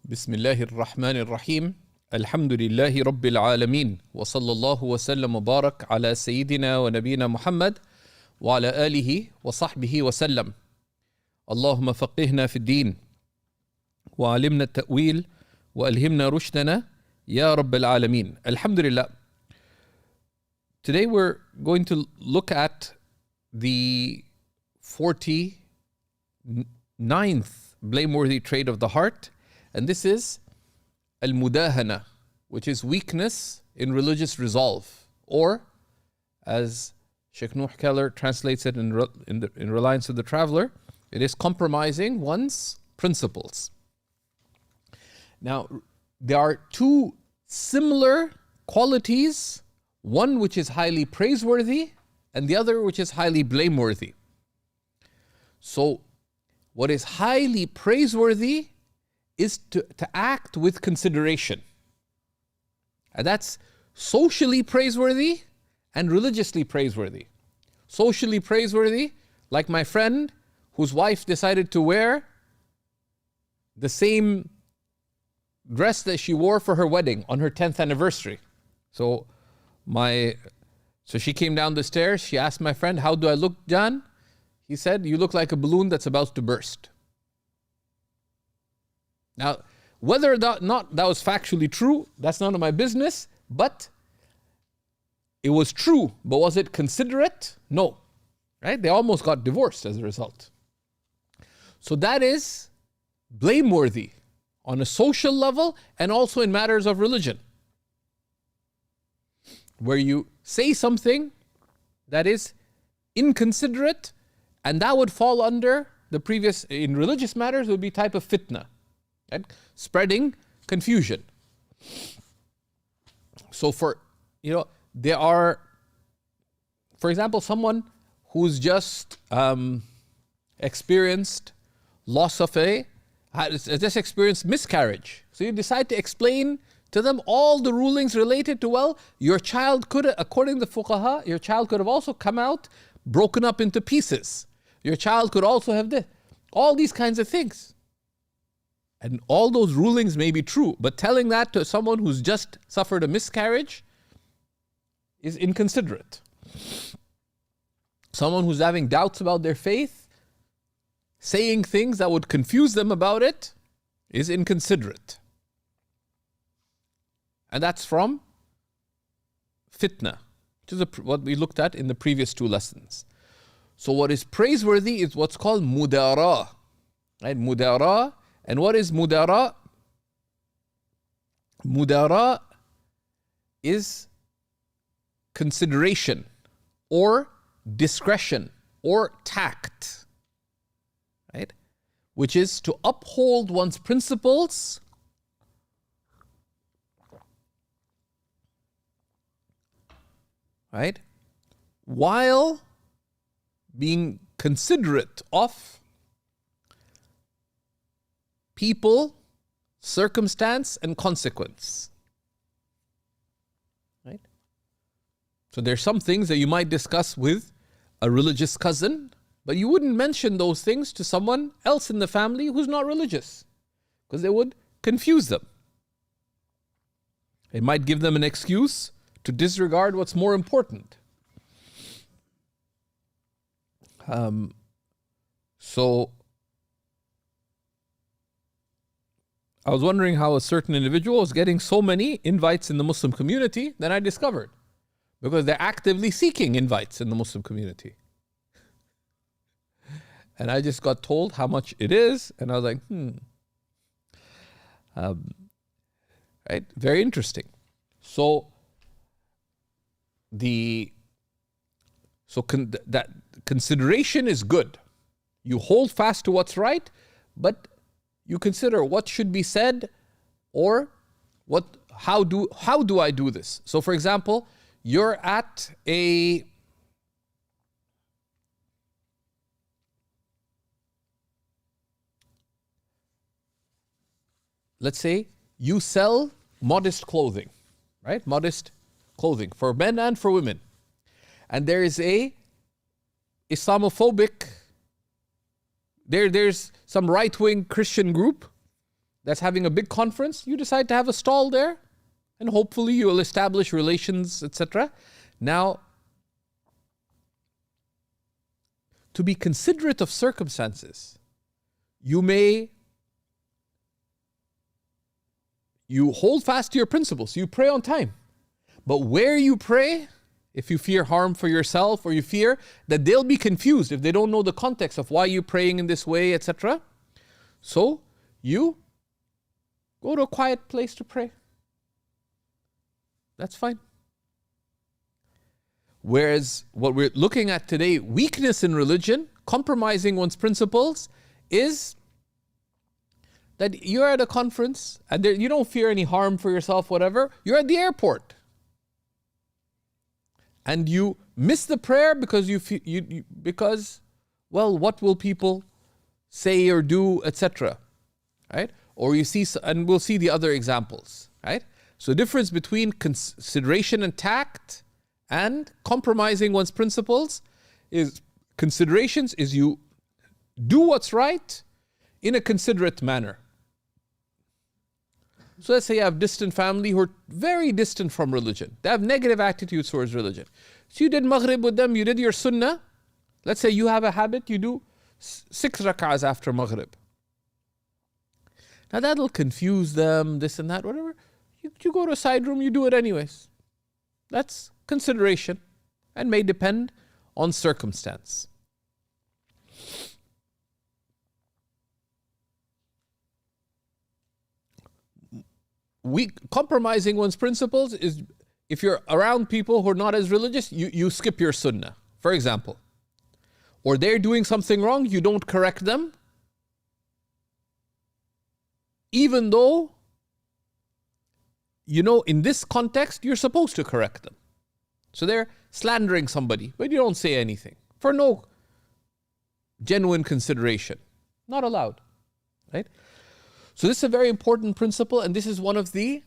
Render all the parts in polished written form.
بسم الله الرحمن الرحيم الحمد لله رب العالمين وصلى الله وسلم وبارك على سيدنا ونبينا محمد وعلى آله وصحبه وسلم. اللهم فقهنا في الدين وعلمنا التأويل وألهمنا رشدنا يا رب العالمين. Alhamdulillah. Today we're going to look at the 49th blameworthy trait of the heart, and this is al-mudahana, which is weakness in religious resolve, or as Sheikh Nuh Keller translates it in Reliance of the Traveler, it is compromising one's principles. Now, there are two similar qualities, one which is highly praiseworthy and the other which is highly blameworthy. So, what is highly praiseworthy is to act with consideration. And that's socially praiseworthy and religiously praiseworthy. Socially praiseworthy, like my friend whose wife decided to wear the same dress that she wore for her wedding on her 10th anniversary. So she came down the stairs, she asked my friend, "How do I look, John?" He said, "You look like a balloon that's about to burst." Now, whether or not that was factually true, that's none of my business, but it was true. But was it considerate? No. Right? They almost got divorced as a result. So that is blameworthy on a social level and also in matters of religion, where you say something that is inconsiderate, and that would fall under the previous, in religious matters, it would be type of fitna. Right? Spreading confusion. So there are, for example, someone who's just experienced just experienced miscarriage. So you decide to explain to them all the rulings related to, well, your child could, according to the fuqaha, your child could have also come out broken up into pieces. Your child could also have this. All these kinds of things. And all those rulings may be true, but telling that to someone who's just suffered a miscarriage is inconsiderate. Someone who's having doubts about their faith, saying things that would confuse them about it, is inconsiderate. And that's from fitna, which is what we looked at in the previous two lessons. So what is praiseworthy is what's called mudara. Right? Mudara. And what is mudara? Mudara is consideration or discretion or tact, right? Which is to uphold one's principles right, while being considerate of people, circumstance, and consequence. Right? So there's some things that you might discuss with a religious cousin, but you wouldn't mention those things to someone else in the family who's not religious, because they would confuse them. It might give them an excuse to disregard what's more important. So I was wondering how a certain individual was getting so many invites in the Muslim community. Then I discovered, because they're actively seeking invites in the Muslim community. And I just got told how much it is, and I was like, right? Very interesting. So that consideration is good. You hold fast to what's right, but you consider what should be said, or how do I do this? So for example, you're at let's say you sell modest clothing, right? Modest clothing for men and for women. And there is a Islamophobic, there's some right-wing Christian group that's having a big conference, you decide to have a stall there, and hopefully you will establish relations, etc. Now, to be considerate of circumstances, you hold fast to your principles, you pray on time. But where you pray, if you fear harm for yourself or you fear that they'll be confused if they don't know the context of why you're praying in this way, etc. So you go to a quiet place to pray. That's fine. Whereas what we're looking at today, weakness in religion, compromising one's principles, is that you're at a conference and you don't fear any harm for yourself, whatever. You're at the airport. And you miss the prayer because well, what will people say or do, etc. Right? Or you see, and we'll see the other examples, right? So the difference between consideration and tact and compromising one's principles is considerations is you do what's right in a considerate manner. So let's say you have distant family who are very distant from religion. They have negative attitudes towards religion. So you did maghrib with them, you did your sunnah. Let's say you have a habit, you do 6 rak'ahs after maghrib. Now that'll confuse them, this and that, whatever. You go to a side room, you do it anyways. That's consideration and may depend on circumstance. Compromising one's principles is if you're around people who are not as religious, you skip your sunnah, for example. Or they're doing something wrong, you don't correct them, even though, in this context, you're supposed to correct them. So they're slandering somebody, but you don't say anything for no genuine consideration. Not allowed, right? So this is a very important principle, and this is one of the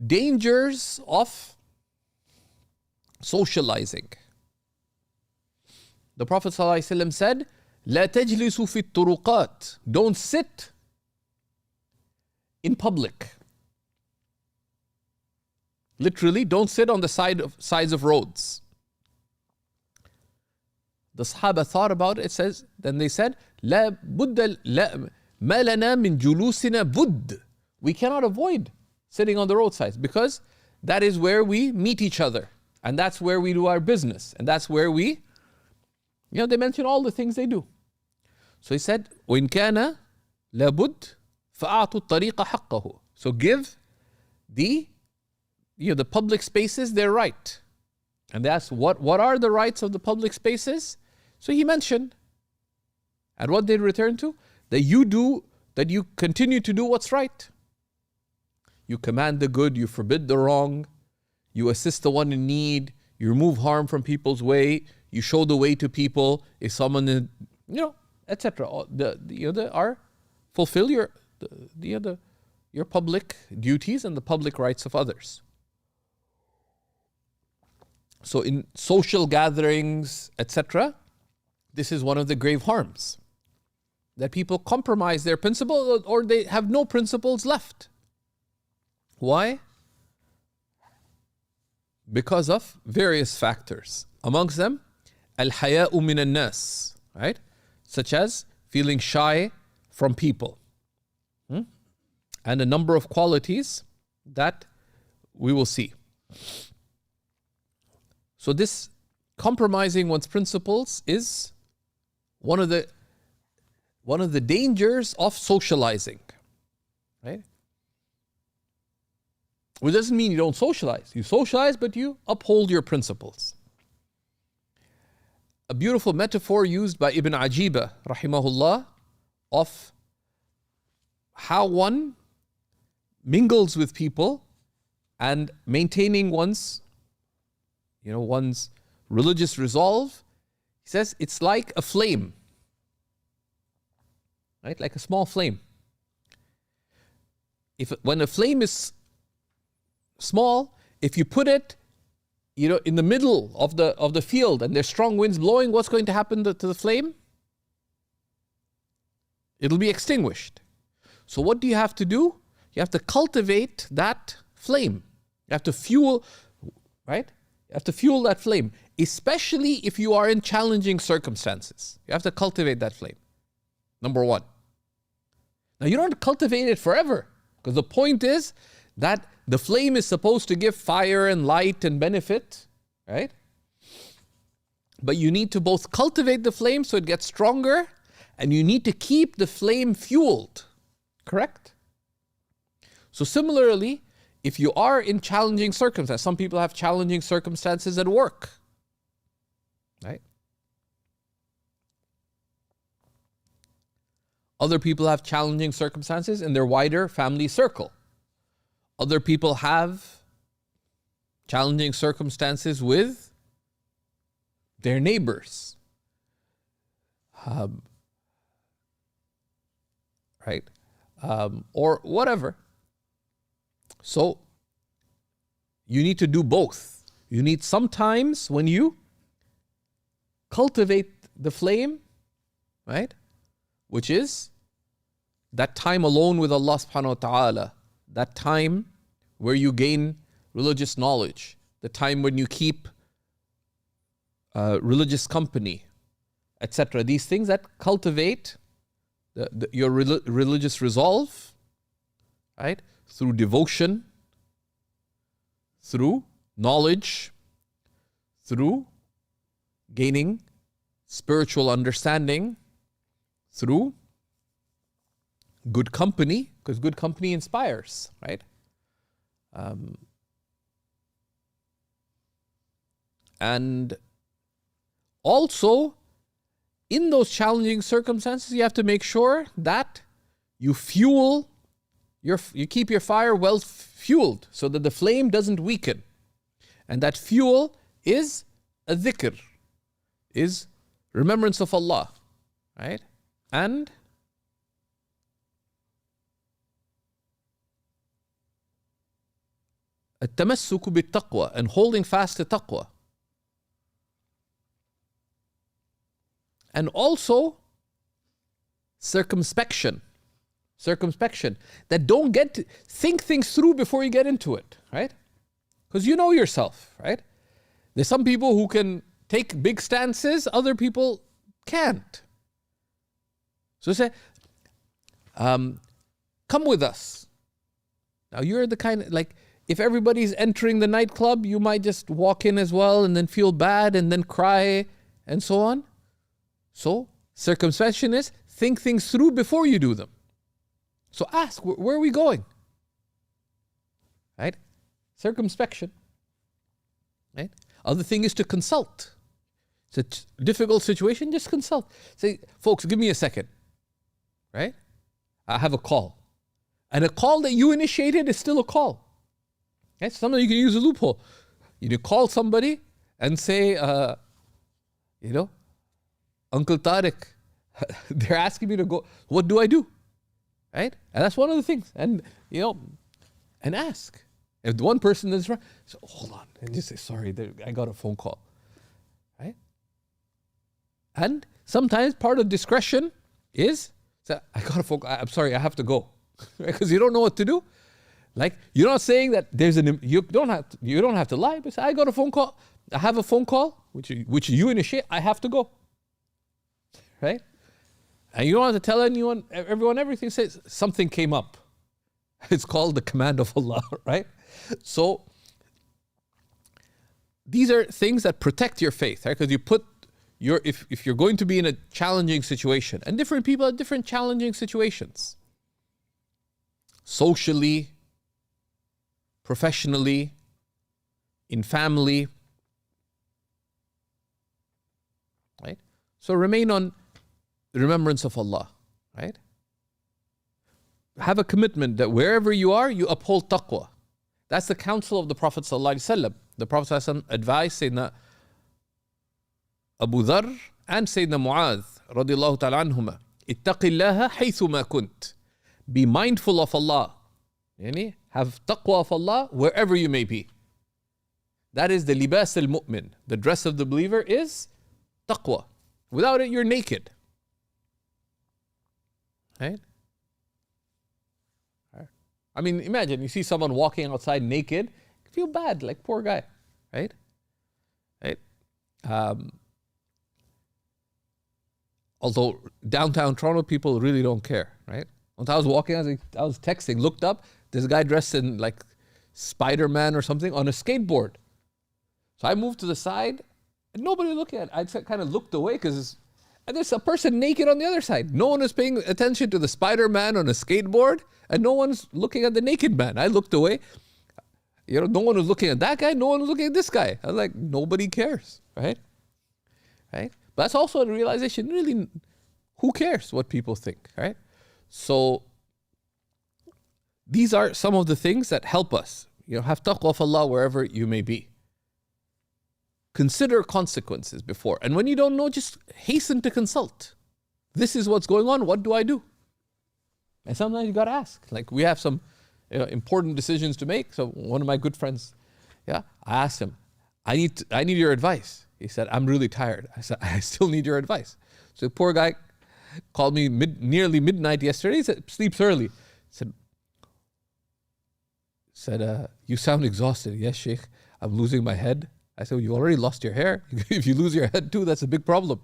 dangers of socializing. The Prophet ﷺ said, لا تجلسوا في الطرقات. Don't sit in public. Literally, don't sit on the sides of roads. The Sahaba thought about it, then they said, لا بد لا ما لنا من جلوسنا بد. We cannot avoid sitting on the roadsides because that is where we meet each other. And that's where we do our business. And that's where we, they mention all the things they do. So he said, وإن كان لابد فأعطوا الطريق حقه. So give the public spaces their right. And they asked, what are the rights of the public spaces? So he mentioned. And what they return to? That you continue to do what's right. You command the good, you forbid the wrong, you assist the one in need, you remove harm from people's way, you show the way to people. If someone is, etc. Fulfill your public duties and the public rights of others. So in social gatherings, etc., this is one of the grave harms. That people compromise their principles or they have no principles left. Why? Because of various factors. Amongst them, al-haya'u min al-nas, right? Such as feeling shy from people. And a number of qualities that we will see. So this compromising one's principles is one of the dangers of socializing, right? Which doesn't mean you don't socialize. You socialize, but you uphold your principles. A beautiful metaphor used by Ibn Ajiba, rahimahullah, of how one mingles with people and maintaining one's religious resolve. He says it's like a flame. Right? Like a small flame. When a flame is small, if you put it, in the middle of the field and there's strong winds blowing, what's going to happen to the flame? It'll be extinguished. So what do you have to do? You have to cultivate that flame. You have to fuel, right? You have to fuel that flame, especially if you are in challenging circumstances. You have to cultivate that flame. Number one. Now, you don't cultivate it forever, because the point is that the flame is supposed to give fire and light and benefit, right? But you need to both cultivate the flame so it gets stronger, and you need to keep the flame fueled, correct? So similarly, if you are in challenging circumstances, some people have challenging circumstances at work, right? Other people have challenging circumstances in their wider family circle. Other people have challenging circumstances with their neighbors. Right? Or whatever. So, you need to do both. You need sometimes when you cultivate the flame, right? Which is that time alone with Allah subhanahu wa ta'ala, that time where you gain religious knowledge, the time when you keep religious company, etc. These things that cultivate your religious resolve, right? Through devotion, through knowledge, through gaining spiritual understanding, through good company, because good company inspires, right? And also, in those challenging circumstances, you have to make sure that you fuel you keep your fire well fueled so that the flame doesn't weaken. And that fuel is a dhikr, is remembrance of Allah, right? And التمسك بالتقوى, and holding fast to taqwa. And also circumspection, that don't think things through before you get into it, right? Because you know yourself, right? There's some people who can take big stances, other people can't. So say, come with us. Now you're the kind of, like, if everybody's entering the nightclub, you might just walk in as well and then feel bad and then cry and so on. So circumspection is think things through before you do them. So ask, where are we going? Right? Circumspection. Right? Other thing is to consult. It's a difficult situation, just consult. Say, folks, give me a second. Right? I have a call. And a call that you initiated is still a call. Right? Sometimes you can use a loophole. You call somebody and say, Uncle Tariq, they're asking me to go. What do I do? Right? And that's one of the things. And, and ask. If the one person is wrong, so hold on. And just say, sorry, I got a phone call. Right? And sometimes part of discretion is, say, I got a phone call. I'm sorry, I have to go. Because you don't know what to do. Like, you're not saying that you don't have to lie, but say, I got a phone call. I have a phone call, which you initiate. I have to go. Right? And you don't have to tell everyone everything. Says something came up. It's called the command of Allah, right? So these are things that protect your faith, right? Because you put if you're going to be in a challenging situation, and different people have different challenging situations, socially, professionally, in family, right? So remain on the remembrance of Allah, right? Have a commitment that wherever you are, you uphold taqwa. That's the counsel of the Prophet ﷺ. The Prophet ﷺ advised Sayyidina Abu Dharr and Sayyidina Mu'adh radiyallahu ta'ala anhuma, ittaqillaha haythuma kunt. Be mindful of Allah. Yani, have taqwa of Allah wherever you may be. That is the libas al-mu'min. The dress of the believer is taqwa. Without it, you're naked. Right? I mean, imagine you see someone walking outside naked, you feel bad, like poor guy, right? Right? Although downtown Toronto, people really don't care, right? Once I was walking, I was texting, looked up, this guy dressed in like Spider-Man or something on a skateboard. So I moved to the side, and nobody looked at it. I kind of looked away and there's a person naked on the other side. No one is paying attention to the Spider-Man on a skateboard, and no one's looking at the naked man. I looked away. You know, no one was looking at that guy, no one was looking at this guy. I was like, nobody cares, right? Right? But that's also a realization, really, who cares what people think, right? So these are some of the things that help us. You know, have taqwa of Allah wherever you may be. Consider consequences before. And when you don't know, just hasten to consult. This is what's going on, what do I do? And sometimes you gotta ask. Like we have some important decisions to make. So one of my good friends, I asked him, I need your advice. He said, I'm really tired. I said, I still need your advice. So the poor guy called me nearly midnight yesterday. He said, sleeps early. He said, you sound exhausted. Yes, Sheikh, I'm losing my head. I said, well, you already lost your hair. If you lose your head too, that's a big problem.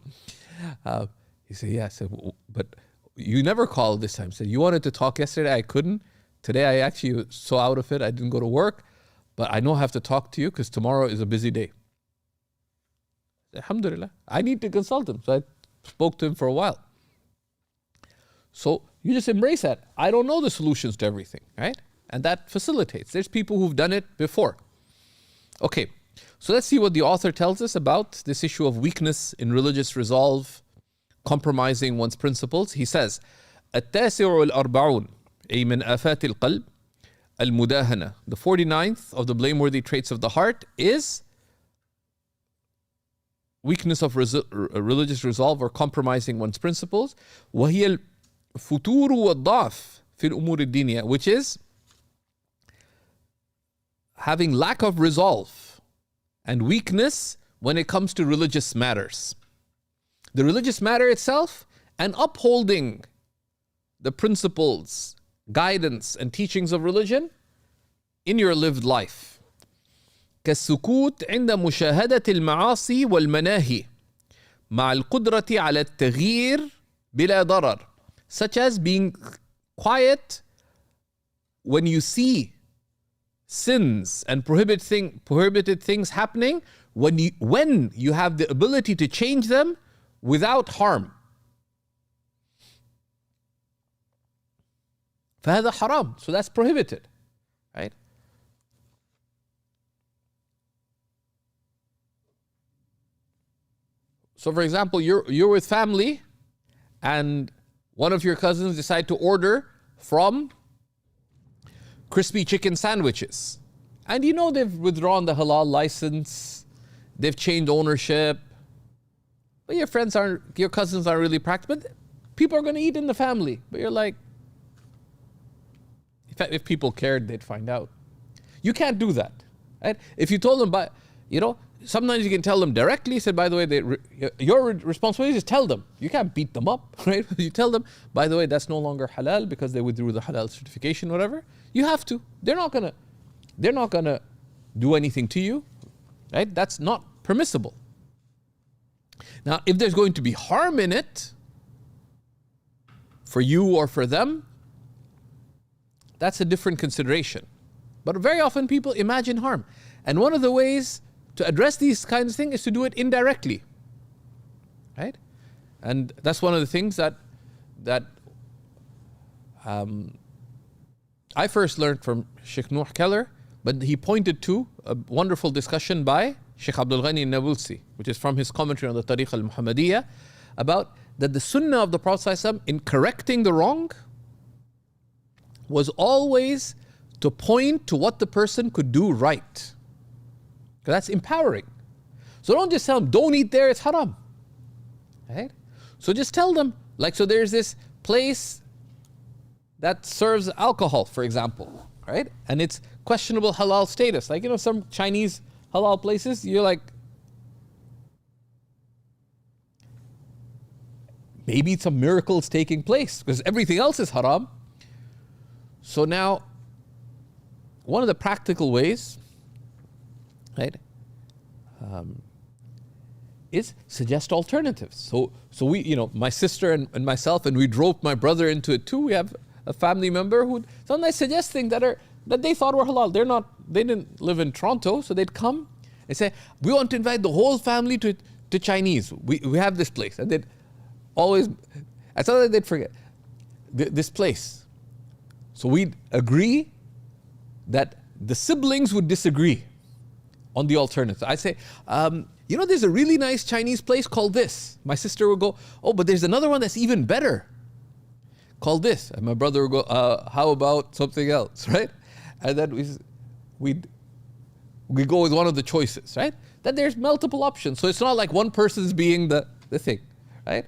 He said, yeah. I said, well, but you never called this time. He said, you wanted to talk yesterday, I couldn't. Today I actually was so out of it, I didn't go to work. But I know I have to talk to you because tomorrow is a busy day. Alhamdulillah, I need to consult him. So I spoke to him for a while. So you just embrace that. I don't know the solutions to everything, right? And that facilitates. There's people who've done it before. Okay, so let's see what the author tells us about this issue of weakness in religious resolve, compromising one's principles. He says, التاسع والأربعون أي من آفات القلب المداهنة. The 49th of the blameworthy traits of the heart is weakness of religious resolve or compromising one's principles. وهي الفتور والضعف في الأمور الدينية, which is having lack of resolve and weakness when it comes to religious matters. The religious matter itself and upholding the principles, guidance, and teachings of religion in your lived life. كالسكوت عند مشاهدة المعاصي والمناهي مع القدرة على التغيير بلا ضرر, such as being quiet when you see sins and prohibited things happening, when you have the ability to change them without harm. فهذا حرام, so that's prohibited, right? So for example, you're with family and one of your cousins decide to order from crispy chicken sandwiches. And you know they've withdrawn the halal license, they've changed ownership, but your cousins aren't really practical, but people are going to eat in the family. But you're like, if people cared, they'd find out. You can't do that, right? If you told them, sometimes you can tell them directly. Said, by the way, your responsibility is tell them. You can't beat them up, right? You tell them, by the way, that's no longer halal because they withdrew the halal certification, whatever. You have to. They're not gonna do anything to you, right? That's not permissible. Now, if there's going to be harm in it for you or for them, that's a different consideration. But very often people imagine harm. And one of the ways to address these kinds of things is to do it indirectly, right? And that's one of the things that I first learned from Sheikh Nuh Keller, but he pointed to a wonderful discussion by Sheikh Abdul Ghani Nabulsi, which is from his commentary on the Tariq al-Muhammadiyya, about that the sunnah of the Prophet ﷺ in correcting the wrong was always to point to what the person could do right. Because that's empowering. So don't just tell them, don't eat there, it's haram. Right? So just tell them, so there's this place that serves alcohol, for example, right? And it's questionable halal status. Some Chinese halal places, you're like, maybe some miracles taking place because everything else is haram. So now one of the practical ways, right, is suggest alternatives. So we, you know, my sister and myself, and we drove my brother into it too. We have a family member who sometimes suggest things that they thought were halal. They didn't live in Toronto, so they'd come and say, we want to invite the whole family to Chinese. We have this place. And they'd always, I thought that they'd forget this place. So we'd agree that the siblings would disagree on the alternative. I'd say, you know, there's a really nice Chinese place called this. My sister would go, oh, but there's another one that's even better called this. And my brother would go, how about something else, right? And then we'd go with one of the choices, right? Then there's multiple options. So it's not like one person's being the thing, right?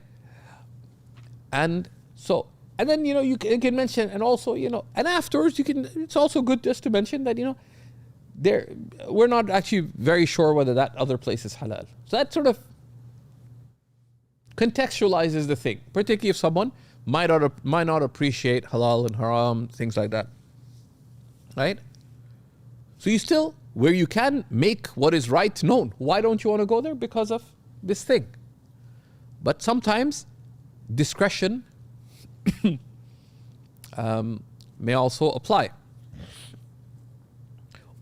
And then, you know, you can mention, and also, you know, and afterwards it's also good just to mention that, you know, we're not actually very sure whether that other place is halal. So that sort of contextualizes the thing, particularly if someone might not appreciate halal and haram, things like that, right? So you still, where you can, make what is right known. Why don't you want to go there? Because of this thing. But sometimes discretion may also apply.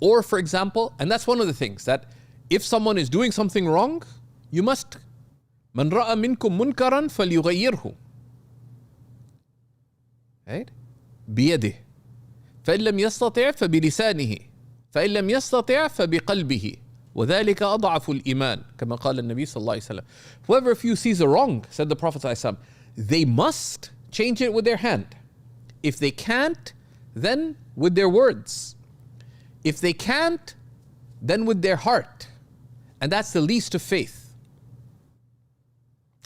Or, for example, and that's one of the things, that if someone is doing something wrong, you must, مَنْ رَأَ مِنْكُمْ مُنْكَرًا فَلْيُغَيِّرْهُ, right? بِيَدِهِ فَإِنْ لَمْ يَسْتَطِعْ فَبِلِسَانِهِ فَإِنْ لَمْ يَسْتَطِعْ فَبِقَلْبِهِ وَذَلِكَ أَضْعَفُ الْإِيمَانِ كما قال النبي صلى الله عليه وسلم. Whoever of you sees a wrong, said the Prophet صلى الله عليه وسلم, they must change it with their hand. If they can't, then with their words. If they can't, then with their heart. And that's the least of faith.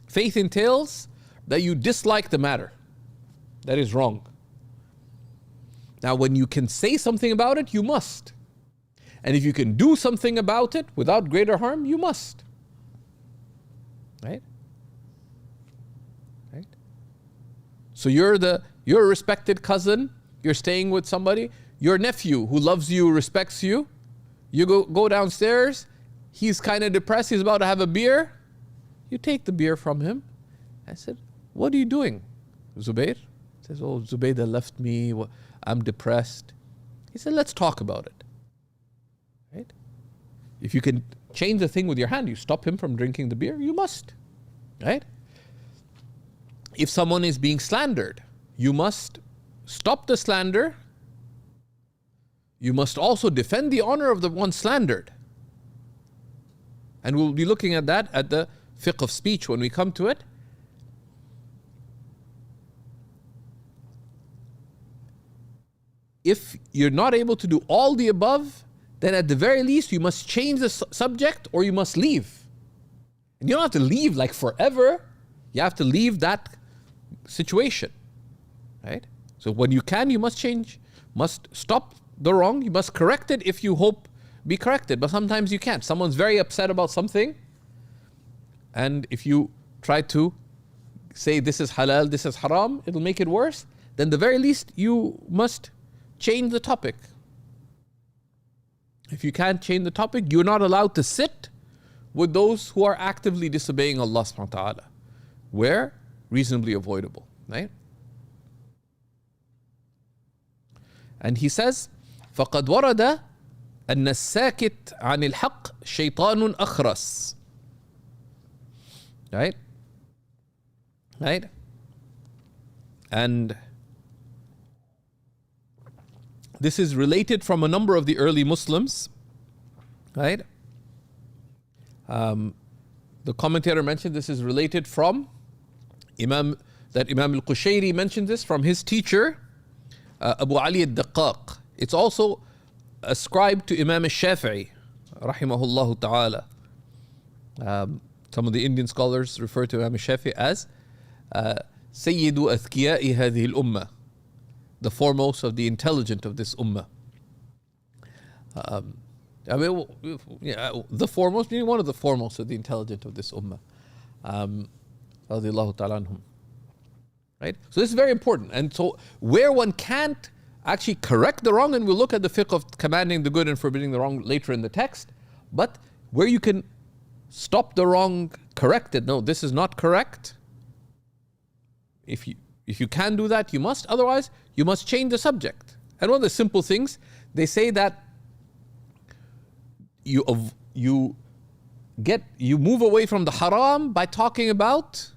Faith entails that you dislike the matter that is wrong. Now, when you can say something about it, you must. And if you can do something about it without greater harm, you must. Right? Right? So you're a respected cousin, you're staying with somebody, your nephew who loves you, respects you, you go downstairs, he's kind of depressed, he's about to have a beer, you take the beer from him. I said, what are you doing, Zubair? He says, oh, Zubaydah left me, I'm depressed. He said, let's talk about it. Right? If you can change the thing with your hand, you stop him from drinking the beer, you must. Right? If someone is being slandered, you must stop the slander. You must also defend the honor of the one slandered. And we'll be looking at that at the fiqh of speech when we come to it. If you're not able to do all the above, then at the very least you must change the subject or you must leave. And you don't have to leave like forever. You have to leave that situation. Right? So when you can, you must change, must stop the wrong, you must correct it if you hope be corrected, but sometimes you can't. Someone's very upset about something, and if you try to say this is halal, this is haram, it'll make it worse, then the very least you must change the topic. If you can't change the topic, you're not allowed to sit with those who are actively disobeying Allah subhanahu wa ta'ala, where reasonably avoidable, right? And he says, فَقَدْ وَرَدَ أَنَّ السَّاكِتْ عَنِ الْحَقِّ شَيْطَانٌ أَخْرَسٌ. Right? Right? And this is related from a number of the early Muslims. Right? The commentator mentioned this is related from Imam al-Qushayri mentioned this from his teacher, Abu Ali al-Daqqaq. It's also ascribed to Imam al-Shafi'i, rahimahullah ta'ala. Some of the Indian scholars refer to Imam al-Shafi'i as Sayyidu Athkiya'i hadhihi al-Ummah, the foremost of the intelligent of this Ummah. The foremost, meaning one of the foremost of the intelligent of this Ummah. Radiyallahu ta'ala anhum. Right? So this is very important. And so where one can't actually correct the wrong, and we'll look at the fiqh of commanding the good and forbidding the wrong later in the text. But where you can stop the wrong, correct it. No, this is not correct. If you can do that, you must. Otherwise, you must change the subject. And one of the simple things, they say that you move away from the haram by talking about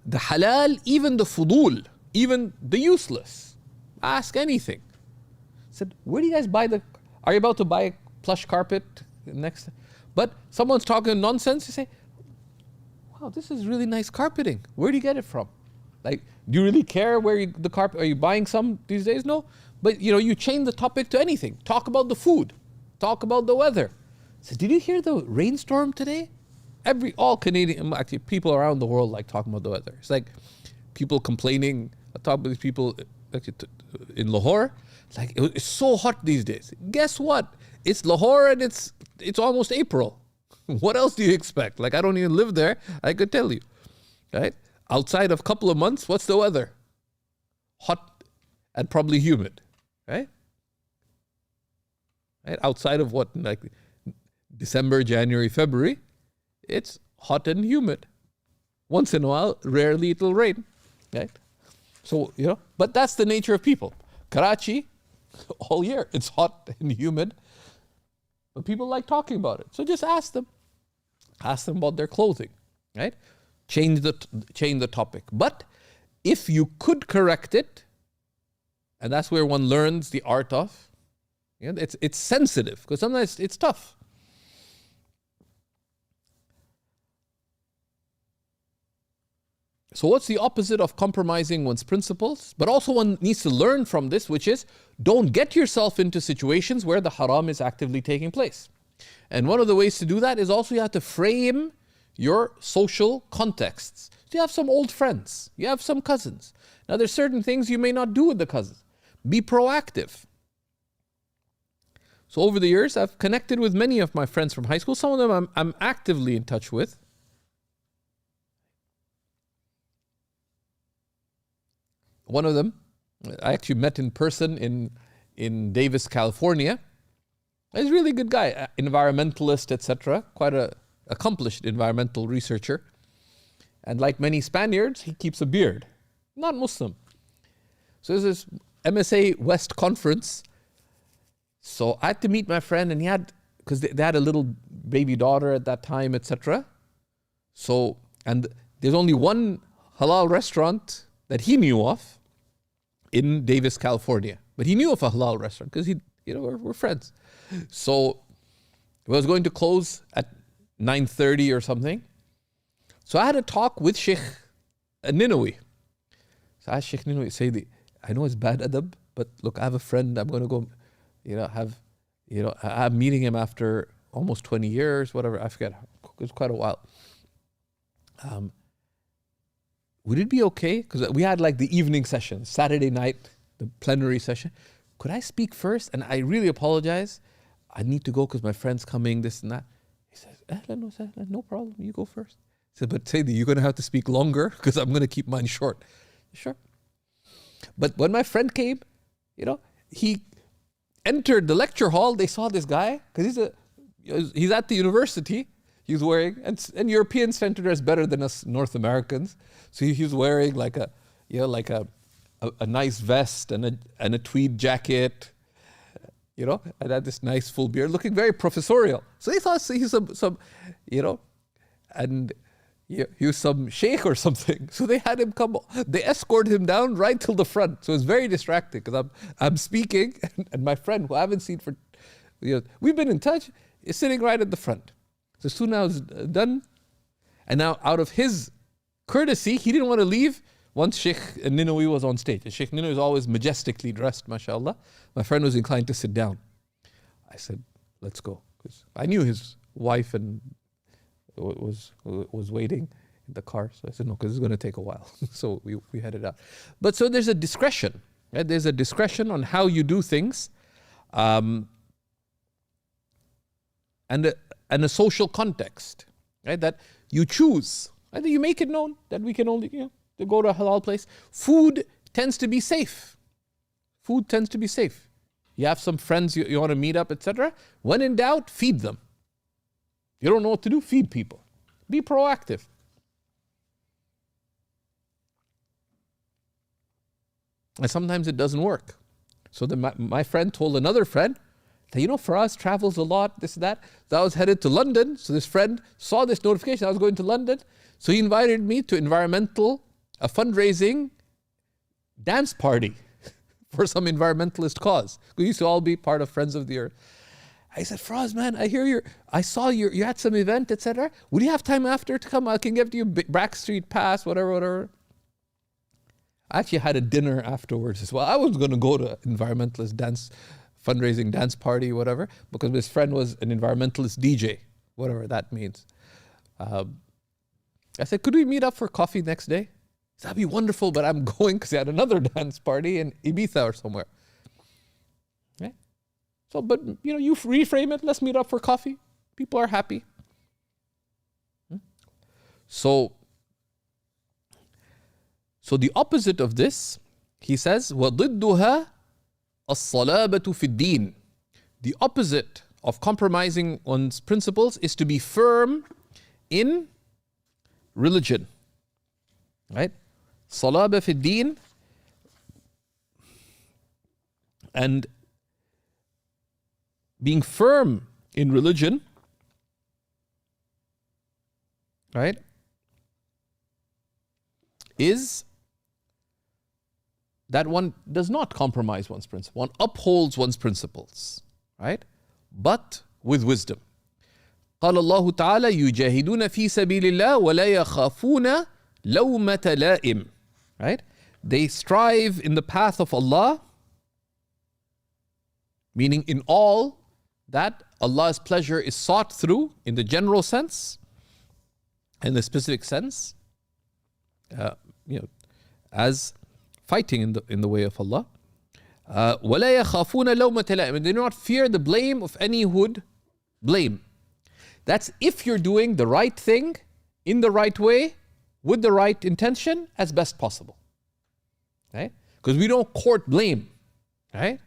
the halal, even the fudul, even the useless. Ask anything. Said, where do you guys buy are you about to buy a plush carpet next? But someone's talking nonsense, you say, wow, this is really nice carpeting. Where do you get it from? Like, do you really care where the carpet, are you buying some these days? No. But you change the topic to anything. Talk about the food. Talk about the weather. So did you hear the rainstorm today? All Canadian, actually people around the world like talking about the weather. It's like people complaining. I talk to these people actually in Lahore. It's like, it's so hot these days. Guess what? It's Lahore and it's almost April. What else do you expect? Like, I don't even live there. I could tell you, right? Outside of a couple of months, what's the weather? Hot and probably humid, right? Right? Outside of what, like December, January, February, it's hot and humid. Once in a while, rarely it'll rain, right? So, but that's the nature of people. Karachi, all year, it's hot and humid, but people like talking about it. So just ask them. Ask them about their clothing, right? Change the topic. But if you could correct it, and that's where one learns the art of, it's sensitive, because sometimes it's tough. So what's the opposite of compromising one's principles? But also one needs to learn from this, which is don't get yourself into situations where the haram is actively taking place. And one of the ways to do that is also you have to frame your social contexts. So you have some old friends, you have some cousins. Now there's certain things you may not do with the cousins. Be proactive. So over the years, I've connected with many of my friends from high school. Some of them I'm actively in touch with. One of them, I actually met in person in Davis, California. He's a really good guy, environmentalist, etc. Quite an accomplished environmental researcher. And like many Spaniards, he keeps a beard. Not Muslim. So there's this MSA West conference. So I had to meet my friend, and because they had a little baby daughter at that time, etc. So, and there's only one halal restaurant that he knew of in Davis, California. But he knew of a halal restaurant because we're friends. So I was going to close at 9:30 or something. So I had a talk with Sheikh Ninawi. So I asked Sheikh Ninawi, I know it's bad adab, but look, I have a friend, I'm going to go, I'm meeting him after almost 20 years, whatever, I forget, it's quite a while. Would it be okay? Because we had like the evening session, Saturday night, the plenary session. Could I speak first? And I really apologize. I need to go because my friend's coming, this and that. He says, no problem, you go first. I said, but Sayyidi, you're going to have to speak longer because I'm going to keep mine short. Sure. But when my friend came, he entered the lecture hall, they saw this guy, because he's at the university. He's wearing, and Europeans tend to dress better than us North Americans. So he's wearing like a nice vest and a tweed jacket, and had this nice full beard, looking very professorial. So they thought he's some and he was some sheikh or something. So they had him come, they escorted him down right till the front. So it was very distracting because I'm speaking, and my friend, who I haven't seen for, we've been in touch, is sitting right at the front. So as soon as I was done, and now out of his courtesy, he didn't want to leave once Sheikh Ninawi was on stage. And Sheikh Ninawi is always majestically dressed, mashallah. My friend was inclined to sit down. I said, let's go. Because I knew his wife and was waiting in the car. So I said, no, because it's going to take a while. So we headed out. But so there's a discretion. Right? There's a discretion on how you do things. And a social context, right? That you choose. Right? You make it known that we can only to go to a halal place. Food tends to be safe. Food tends to be safe. You have some friends you want to meet up, etc. When in doubt, feed them. You don't know what to do, feed people. Be proactive. And sometimes it doesn't work. So then my friend told another friend that, Faraz travels a lot, this, that. So I was headed to London. So this friend saw this notification, I was going to London. So he invited me to a fundraising dance party for some environmentalist cause. We used to all be part of Friends of the Earth. I said, Faraz, man, I saw you had some event, etc. Would you have time after to come? I can give you Backstreet Pass, whatever. I actually had a dinner afterwards as well. I was going to go to environmentalist fundraising dance party, whatever, because his friend was an environmentalist DJ, whatever that means. I said, could we meet up for coffee next day? He said, that'd be wonderful, but I'm going because he had another dance party in Ibiza or somewhere. Okay? So, but you reframe it, let's meet up for coffee. People are happy. So the opposite of this, he says, وَضِدُّهَا الصَّلَابَةُ فِي الدِّينِ. The opposite of compromising one's principles is to be firm in religion. Right? Salaba fi din. And being firm in religion, right, is that one does not compromise one's principle. One upholds one's principles, right? But with wisdom. قال الله تعالى يجاهدون في سبيل الله ولا يخافون لومة لائم. Right? They strive in the path of Allah, meaning in all that Allah's pleasure is sought through in the general sense, in the specific sense, as fighting in the way of Allah. وَلَا يَخَافُونَ لَوْمَةَ لَائِمٍ. They do not fear the blame of any who would blame. That's if you're doing the right thing, in the right way, with the right intention, as best possible. Right? Because we don't court blame. Right?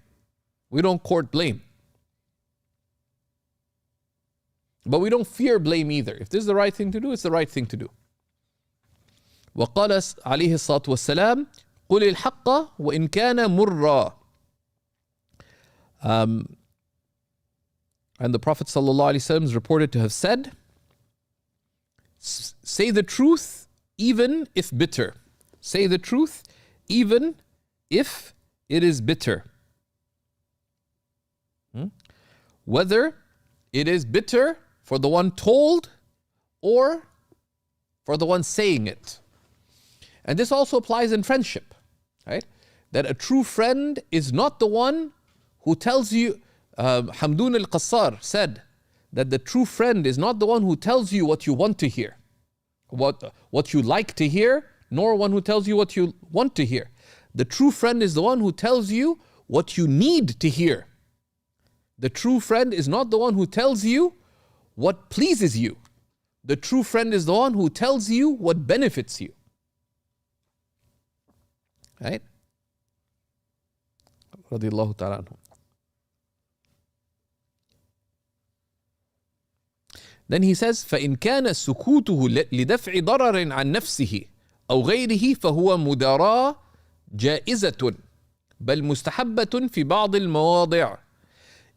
We don't court blame. But we don't fear blame either. If this is the right thing to do, it's the right thing to do. وقال عليه الصلاة والسلام قل الحق وإن كان مرا. And the Prophet ﷺ is reported to have said, say the truth even if bitter. Say the truth even if it is bitter. Whether it is bitter for the one told or for the one saying it. And this also applies in friendship, right? That a true friend is not the one who tells you, Hamdun al-Qassar said that the true friend is not the one who tells you what you want to hear, what you like to hear, nor one who tells you what you want to hear. The true friend is the one who tells you what you need to hear. The true friend is not the one who tells you what pleases you. The true friend is the one who tells you what benefits you. Right? Radiallahu ta'ala anhu. Then he says, فَإِنْ كَانَ سُكُوتُهُ لِدَفْعِ ضَرَرٍ عَنْ نَفْسِهِ أَوْ غَيْرِهِ فَهُوَ مُدَارَى جَائِزَةٌ بَلْ مُسْتَحَبَّةٌ فِي بَعْضِ الْمَوَاضِعِ.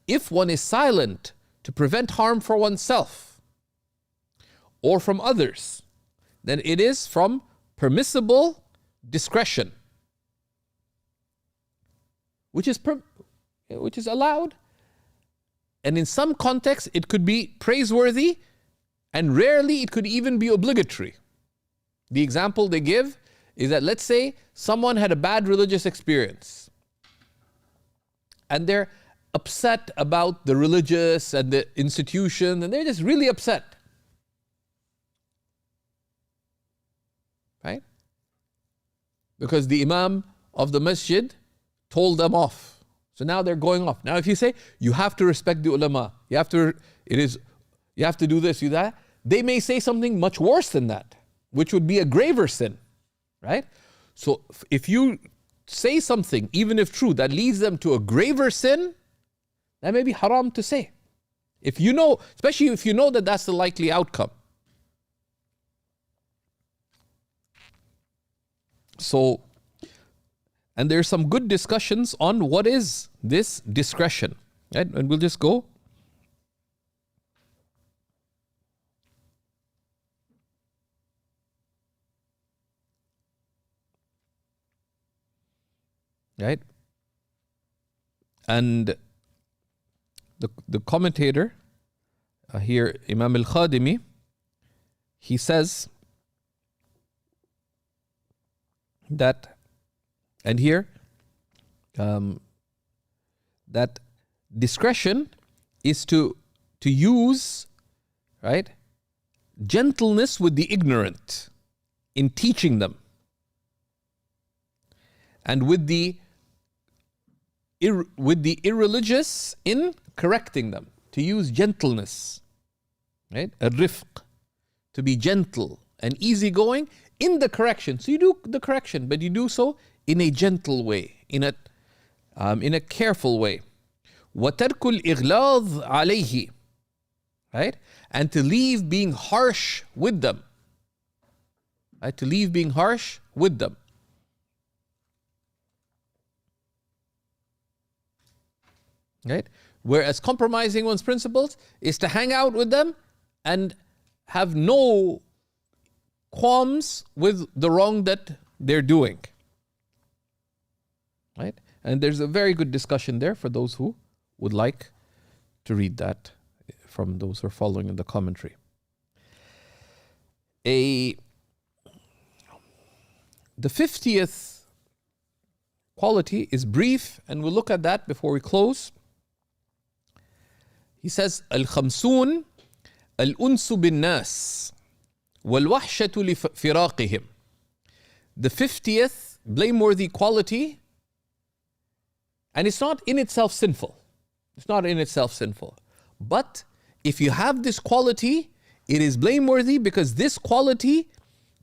If one is silent to prevent harm for oneself or from others, then it is from permissible discretion, which is allowed. And in some contexts, it could be praiseworthy, and rarely it could even be obligatory. The example they give is that, let's say someone had a bad religious experience and they're upset about the religious and the institution, and they're just really upset. Right? Because the Imam of the masjid told them off. So now they're going off. Now if you say, you have to respect the ulama, you have to do this, do that, they may say something much worse than that, which would be a graver sin. Right? So if you say something, even if true, that leads them to a graver sin, that may be haram to say. If you know, especially if you know that that's the likely outcome. So, and there's some good discussions on what is this discretion, right? And we'll just go. Right? And the commentator here, Imam al-Khadimi, he says that, and here, that discretion is to use, right, gentleness with the ignorant in teaching them, and with the irreligious in correcting them, to use gentleness, right? Al-rifq, to be gentle and easygoing in the correction. So you do the correction, but you do so in a gentle way, in a careful way. وَتَرْكُ الْإِغْلَاظِ عَلَيْهِ, right? And to leave being harsh with them. Right? To leave being harsh with them. Right? Whereas compromising one's principles is to hang out with them and have no qualms with the wrong that they're doing. Right? And there's a very good discussion there for those who would like to read that from those who are following in the commentary. The 50th quality is brief, and we'll look at that before we close. He says, Al-Khamsun Al-Unsu bin-Nas Wal-Wahshatu li-Firaqihim. The 50th blameworthy quality, and it's not in itself sinful. It's not in itself sinful. But if you have this quality, it is blameworthy because this quality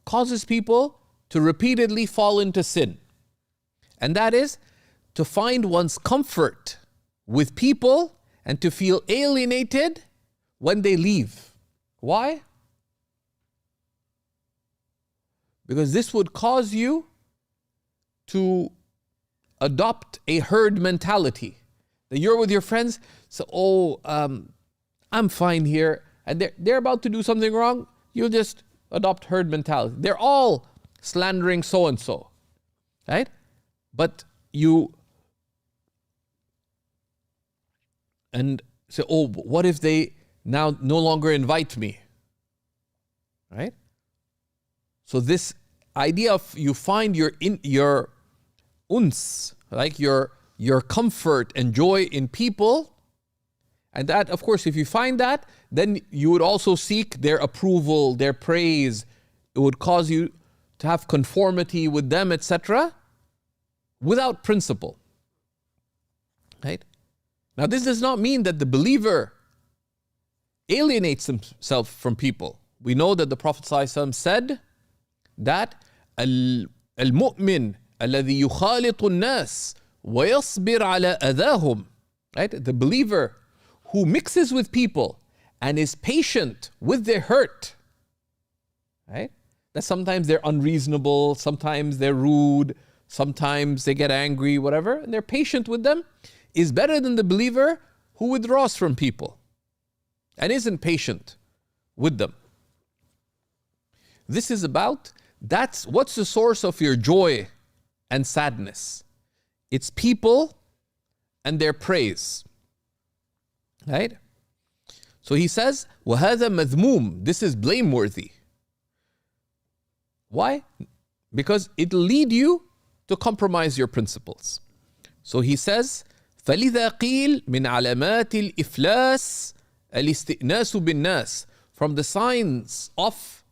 causes people to repeatedly fall into sin. And that is to find one's comfort with people and to feel alienated when they leave. Why? Because this would cause you to adopt a herd mentality. That you're with your friends, so, I'm fine here, and they're about to do something wrong, you'll just adopt herd mentality. They're all slandering so-and-so, right? But you, and say, oh, what if they now no longer invite me, right? So this idea of you find your uns, like your comfort and joy in people, and that, of course, if you find that, then you would also seek their approval, their praise. It would cause you to have conformity with them, etc., without principle. Right? Now, this does not mean that the believer alienates himself from people. We know that the Prophet ﷺ said that al-mu'min alladhi yukhalitu an-nas wa yasbir ala adahum. Right? The believer who mixes with people and is patient with their hurt. Right? That sometimes they're unreasonable, sometimes they're rude, sometimes they get angry, whatever, and they're patient with them, is better than the believer who withdraws from people and isn't patient with them. This is about, what's the source of your joy and sadness? It's people and their praise. Right? So he says, وَهَذَا مَذْمُوم. This is blameworthy. Why? Because it'll lead you to compromise your principles. So he says, فَلِذَا قِيلْ مِنْ عَلَمَاتِ الْإِفْلَاسِ الْإِسْتِئْنَاسُ بِالنَّاسِ. From the signs of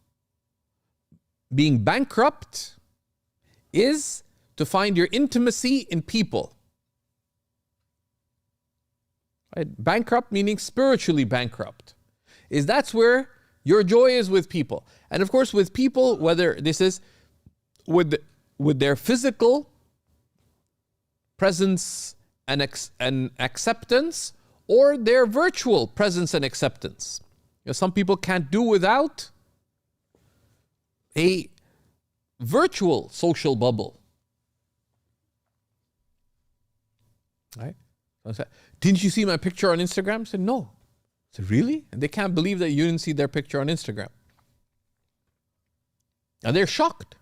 being bankrupt is to find your intimacy in people. Right? Bankrupt meaning spiritually bankrupt. That's where your joy is, with people. And of course with people, whether this is with their physical presence and acceptance, or their virtual presence and acceptance. You know, some people can't do without a virtual social bubble. Right? So I said, didn't you see my picture on Instagram? I said, no. I said, really? And they can't believe that you didn't see their picture on Instagram. And they're shocked.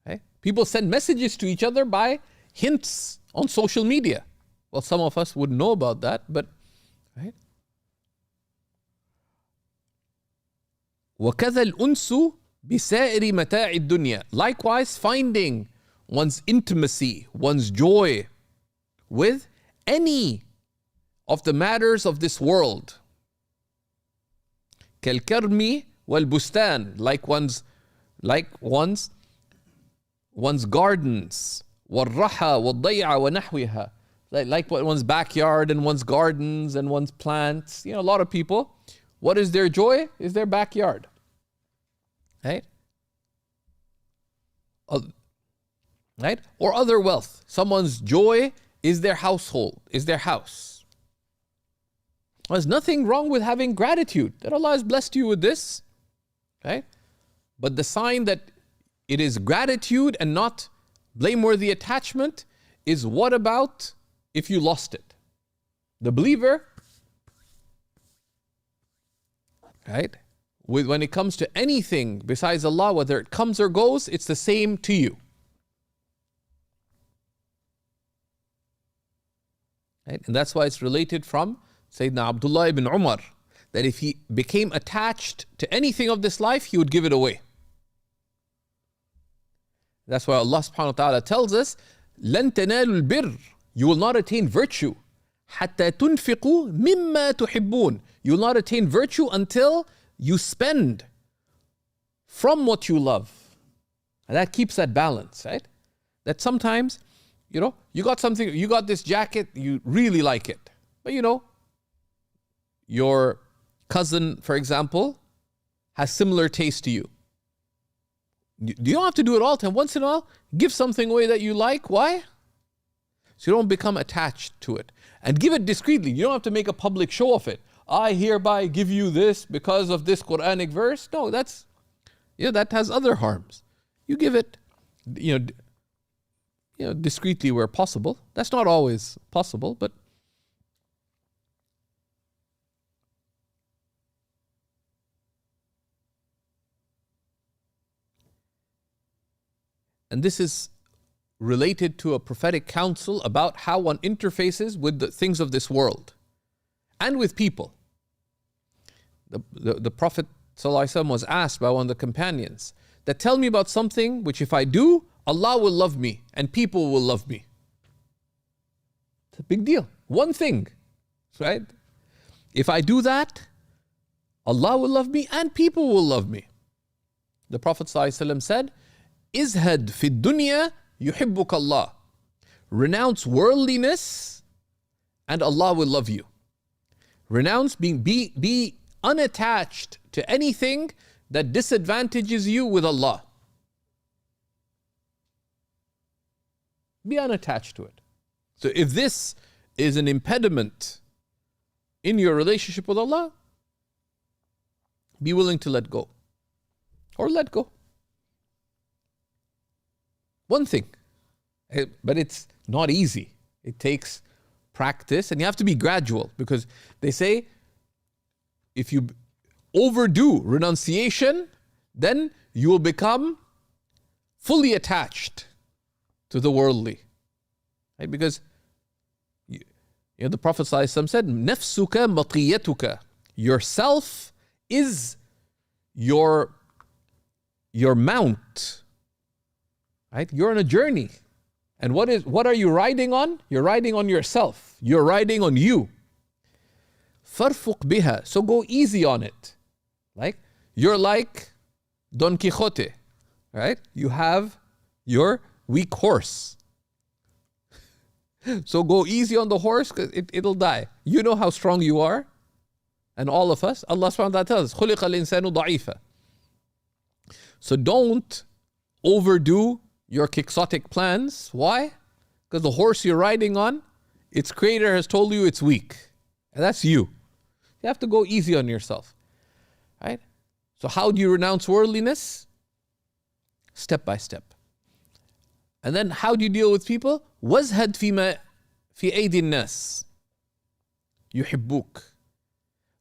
Okay? People send messages to each other by hints on social media. Well, some of us wouldn't know about that, but right? وَكَذَا الْأُنْسُ بِسَائِرِ مَتَاعِ الدُّنْيَا. Likewise, finding one's intimacy, one's joy with any of the matters of this world. كَالْكَرْمِ وَالْبُسْتَانِ. One's gardens. وَالرَّحَى وَالضَّيْعَ وَنَحْوِهَا. Like one's backyard and one's gardens and one's plants. You know, a lot of people, what is their joy? Is their backyard. Right? Right? Or other wealth. Someone's joy is their household, is their house. There's nothing wrong with having gratitude that Allah has blessed you with this. Okay? But the sign that it is gratitude and not blameworthy attachment is, what about if you lost it? The believer, right? When it comes to anything besides Allah, whether it comes or goes, it's the same to you. Right? And that's why it's related from Sayyidina Abdullah ibn Umar, that if he became attached to anything of this life, he would give it away. That's why Allah subhanahu wa ta'ala tells us, لَن تَنَالُوا الْبِرِّ. You will not attain virtue. حَتَّى تُنْفِقُوا مِمَّا تُحِبُّونَ. You will not attain virtue until you spend from what you love. And that keeps that balance, right? That sometimes, you know, you got something, you got this jacket, you really like it. But you know, your cousin, for example, has similar taste to you. You don't have to do it all the time. Once in a while, give something away that you like. Why? So you don't become attached to it. And give it discreetly. You don't have to make a public show of it. I hereby give you this because of this Quranic verse. No, that has other harms. You give it, discreetly where possible. That's not always possible, but and this is related to a prophetic counsel about how one interfaces with the things of this world and with people. The Prophet ﷺ was asked by one of the companions that, tell me about something which if I do, Allah will love me and people will love me. It's a big deal. One thing, right? If I do that, Allah will love me and people will love me. The Prophet ﷺ said, Izhad fi dunya yuhibbuk Allah. Renounce worldliness and Allah will love you. Renounce be unattached to anything that disadvantages you with Allah. Be unattached to it. So if this is an impediment in your relationship with Allah, be willing to let go. Or let go. One thing. But it's not easy. It takes practice and you have to be gradual, because they say if you overdo renunciation, then you will become fully attached to the worldly. Right? Because the Prophet ﷺ said, Nafsuka maqiyatuka. Yourself is your mount. Right? You're on a journey. And what are you riding on? You're riding on yourself. You're riding on you. Farfuq biha. So go easy on it. Like, you're like Don Quixote. Right? You have your weak horse. So go easy on the horse, because it'll die. You know how strong you are. And all of us, Allah subhanahu wa ta'ala tells us, خُلِقَ الْإِنسَانُ ضَعِيفًا. So don't overdo your quixotic plans. Why? Because the horse you're riding on, its creator has told you it's weak. And that's you. You have to go easy on yourself. Right? So how do you renounce worldliness? Step by step. And then how do you deal with people? وَازْهَدْ فِي أَيْدِي النَّاسِ يُحِبُّوكَ.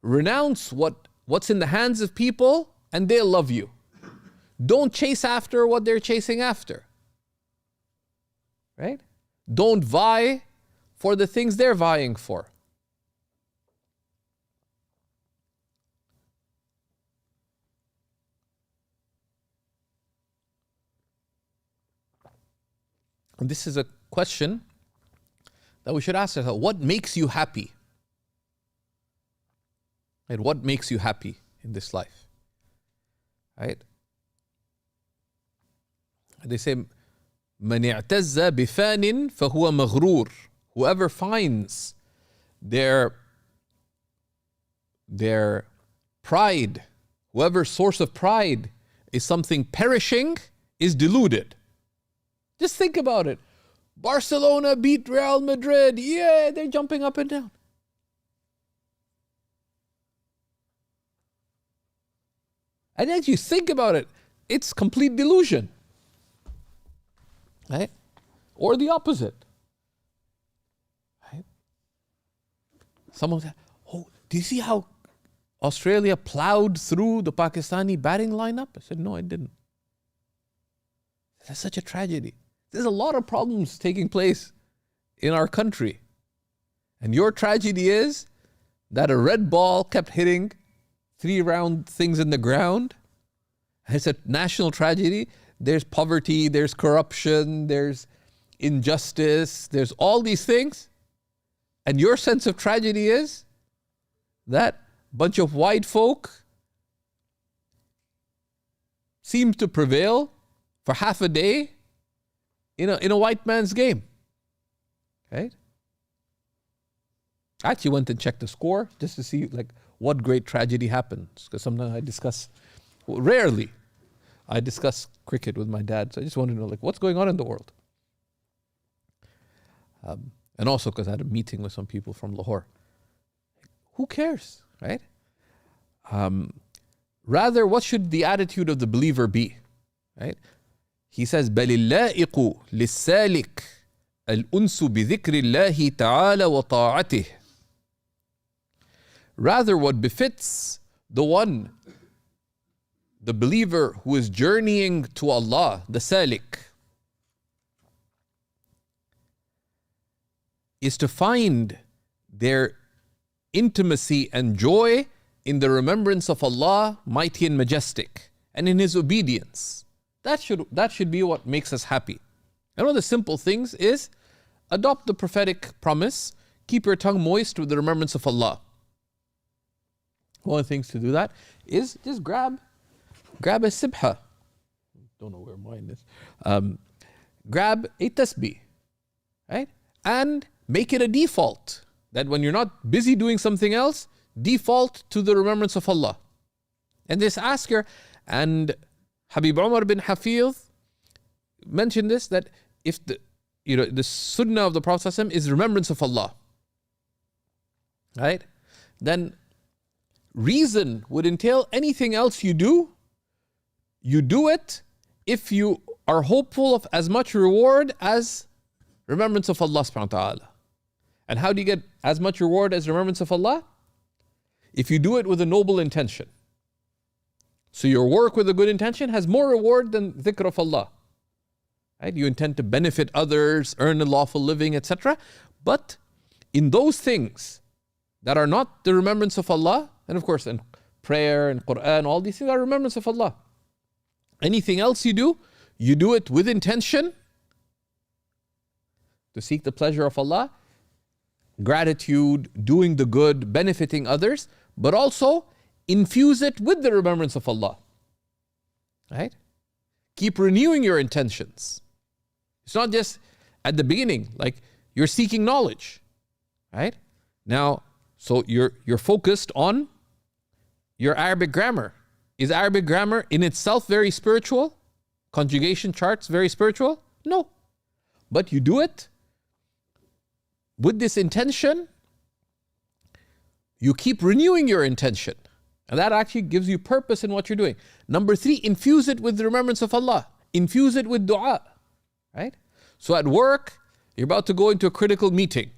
Renounce what's in the hands of people and they'll love you. Don't chase after what they're chasing after. Right? Don't vie for the things they're vying for. And this is a question that we should ask ourselves. What makes you happy? Right? What makes you happy in this life? Right? They say, مَنْ اعْتَزَّ بِفَانٍ فَهُوَ مَغْرُورٌ. Whoever finds their pride, whoever's source of pride is something perishing, is deluded. Just think about it. Barcelona beat Real Madrid. Yeah, they're jumping up and down. And as you think about it, it's complete delusion. Right? Or the opposite. Right? Someone said, oh, do you see how Australia plowed through the Pakistani batting lineup? I said, no, I didn't. That's such a tragedy. There's a lot of problems taking place in our country. And your tragedy is that a red ball kept hitting 3 round things in the ground. It's a national tragedy. There's poverty, there's corruption, there's injustice, there's all these things. And your sense of tragedy is that bunch of white folk seem to prevail for half a day in a white man's game. Right? I actually went and checked the score just to see what great tragedy happens. Because sometimes I discuss, rarely, I discuss cricket with my dad. So I just want to know what's going on in the world. And also because I had a meeting with some people from Lahore. Who cares, right? Rather, what should the attitude of the believer be? Right? He says, بَلِ اللَّائِقُ لِلسَّالِكِ الْأُنْسُ بِذِكْرِ اللَّهِ تَعَالَى وَطَاعَتِهِ. Rather, what befits the believer who is journeying to Allah, the salik, is to find their intimacy and joy in the remembrance of Allah, mighty and majestic, and in His obedience. That should be what makes us happy. And one of the simple things is adopt the prophetic promise, keep your tongue moist with the remembrance of Allah. One of the things to do that is just grab a sibha. Don't know where mine is. Grab a tasbih, right? And make it a default. That when you're not busy doing something else, default to the remembrance of Allah. And this asker, and Habib Umar bin Hafiz mentioned this, that if the sunnah of the Prophet ﷺ is remembrance of Allah, right? Then reason would entail anything else you do it if you are hopeful of as much reward as remembrance of Allah subhanahu wa ta'ala. And how do you get as much reward as remembrance of Allah? If you do it with a noble intention. So your work with a good intention has more reward than dhikr of Allah. Right? You intend to benefit others, earn a lawful living, etc. But in those things that are not the remembrance of Allah, and of course in prayer and Quran, all these things are remembrance of Allah. Anything else you do it with intention to seek the pleasure of Allah, gratitude, doing the good, benefiting others, but also infuse it with the remembrance of Allah. Right? Keep renewing your intentions. It's not just at the beginning, like you're seeking knowledge. Right? Now, so you're focused on your Arabic grammar. Is Arabic grammar in itself very spiritual? Conjugation charts very spiritual? No. But you do it with this intention, you keep renewing your intention. And that actually gives you purpose in what you're doing. Number 3, infuse it with the remembrance of Allah. Infuse it with dua. Right? So at work, you're about to go into a critical meeting.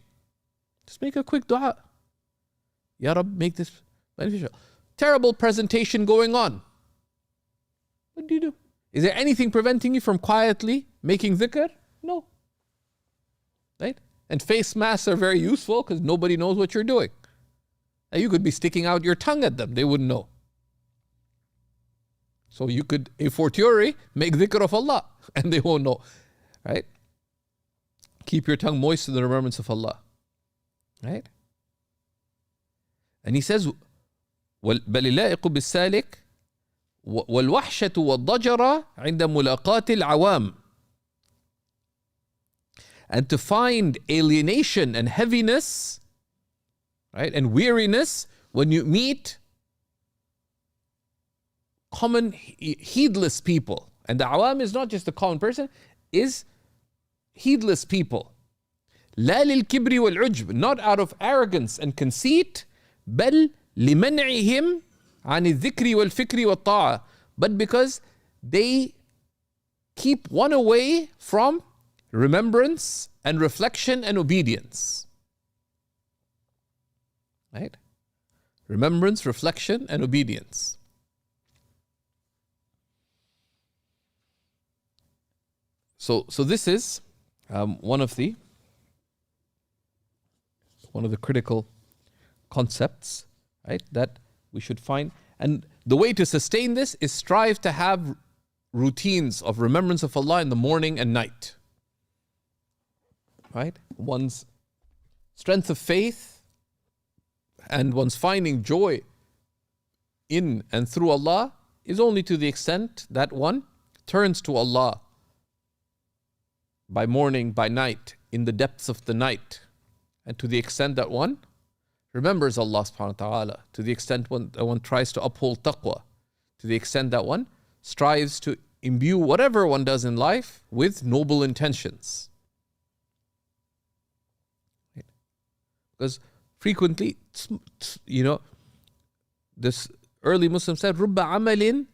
Just make a quick dua. Ya Rab, make this beneficial. Terrible presentation going on. What do you do? Is there anything preventing you from quietly making dhikr? No. Right? And face masks are very useful because nobody knows what you're doing. Now you could be sticking out your tongue at them. They wouldn't know. So you could, a fortiori, make dhikr of Allah and they won't know. Right? Keep your tongue moist to the remembrance of Allah. Right? And he says, بل اللائق بالسالك والوحشة والضجر عند ملاقاة العوام. And to find alienation and heaviness, right, and weariness when you meet common heedless people. And the awam is not just the common person, is heedless people. لا للكبر والعجب, not out of arrogance and conceit, بل لمنعهم عن الذكر والفكر والطاعة, but because they keep one away from remembrance and reflection and obedience. Right? Remembrance, reflection, and obedience. So this is one of the critical concepts, right, that we should find. And the way to sustain this is strive to have routines of remembrance of Allah in the morning and night. Right? One's strength of faith and one's finding joy in and through Allah is only to the extent that one turns to Allah by morning, by night, in the depths of the night, and to the extent that one remembers Allah subhanahu wa ta'ala, to the extent one tries to uphold taqwa, to the extent that one strives to imbue whatever one does in life with noble intentions. Because frequently, this early Muslim said, رُبَّ عَمَلٍ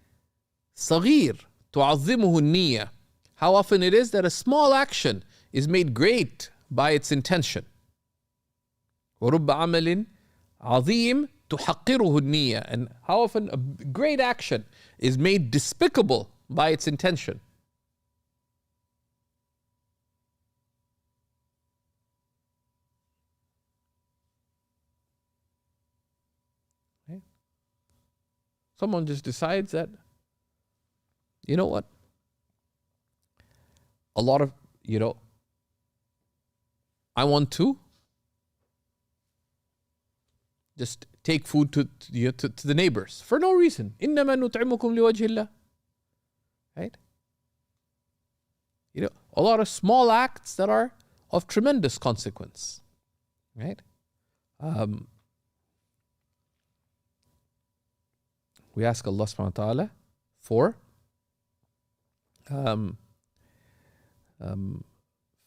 صَغِيرٍ تُعَظِّمُهُ النِّيَّةِ. How often it is that a small action is made great by its intention. وَرُبَّ عَمَلٍ عَظِيمٍ تُحَقِّرُهُ النِّيَّةِ. And how often a great action is made despicable by its intention. Okay. Someone just decides that, you know what? A lot of, I want to just take food to the neighbors for no reason. إِنَّمَا نُطْعِمُكُمْ لِوَجْهِ اللَّهِ. Right? A lot of small acts that are of tremendous consequence. Right? We ask Allah subhanahu wa ta'ala for